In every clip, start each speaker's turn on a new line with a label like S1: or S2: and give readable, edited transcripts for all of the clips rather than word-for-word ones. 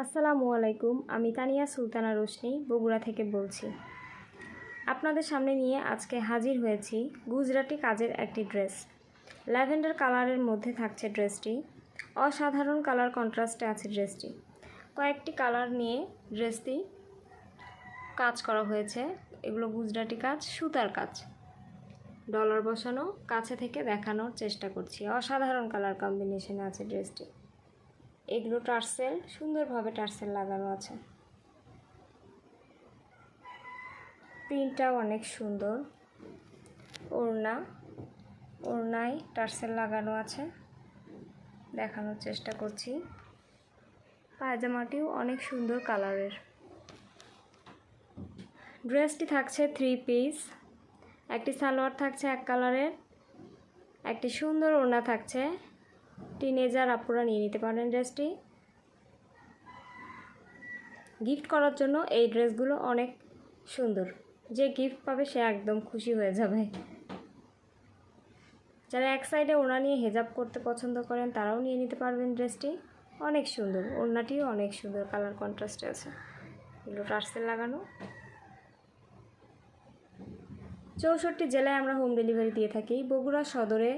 S1: আসসালামু আলাইকুম। আমি তানিয়া সুলতানা রোশনি বগুড়া থেকে বলছি। আপনাদের সামনে নিয়ে আজকে হাজির হয়েছি গুজরাটি কাজের একটি ড্রেস। ল্যাভেন্ডার কালারের মধ্যে থাকছে ড্রেসটি। অসাধারণ কালার কন্ট্রাস্টে আছে ড্রেসটি। কয়েকটি কালার নিয়ে ড্রেসটি কাজ করা হয়েছে। এগুলো গুজরাটি কাজ, সুতার কাজ, ডলার বসানো। কাছে থেকে দেখানোর চেষ্টা করছি। অসাধারণ কালার কম্বিনেশনে আছে ড্রেসটি। এগুলো টার্সেল, সুন্দরভাবে টার্সেল লাগানো আছে। প্রিন্টটাও অনেক সুন্দর। ওড়নায় টার্সেল লাগানো আছে, দেখানোর চেষ্টা করছি। পায়জামাটিও অনেক সুন্দর কালারের। ড্রেসটি থাকছে 3 পিস। একটি সালোয়ার থাকছে এক কালারের, একটি সুন্দর ওড়না থাকছে। টিনেজার আপুরা নিয়ে নিতে পারেন ড্রেসটি। গিফট করার জন্য এই ড্রেসগুলো অনেক সুন্দর। যে গিফট পাবে সে একদম খুশি হয়ে যাবে। যারা এক সাইডে ওড়না নিয়ে হেজাব করতে পছন্দ করেন তারাও নিয়ে নিতে পারবেন ড্রেসটি। অনেক সুন্দর, ওড়নাটিও অনেক সুন্দর কালার কন্ট্রাস্টে আছে। এগুলো টার্সেল লাগানো। 64 জেলায় আমরা হোম ডেলিভারি দিয়ে থাকি। বগুড়া সদরে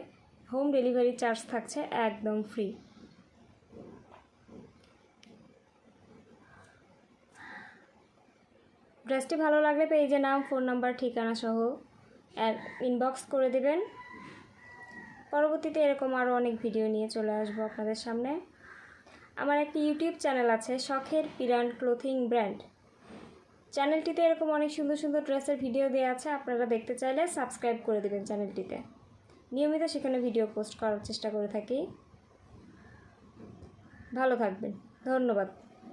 S1: হোম ডেলিভারি চার্জ থাকছে একদম ফ্রি। ড্রেসটি ভালো লাগলে পেজে নাম, ফোন নাম্বার, ঠিকানা সহ ইনবক্স করে দেবেন। পরবর্তীতে এরকম আরও অনেক ভিডিও নিয়ে চলে আসবো আপনাদের সামনে। আমার একটি ইউটিউব চ্যানেল আছে, শখের পিরান ক্লোথিং ব্র্যান্ড। চ্যানেলটিতে এরকম অনেক সুন্দর সুন্দর ড্রেসের ভিডিও দেওয়া আছে। আপনারা দেখতে চাইলে সাবস্ক্রাইব করে দেবেন চ্যানেলটিতে। নিয়মিত সেখানে ভিডিও পোস্ট করার চেষ্টা করে থাকি। ভালো থাকবেন, ধন্যবাদ।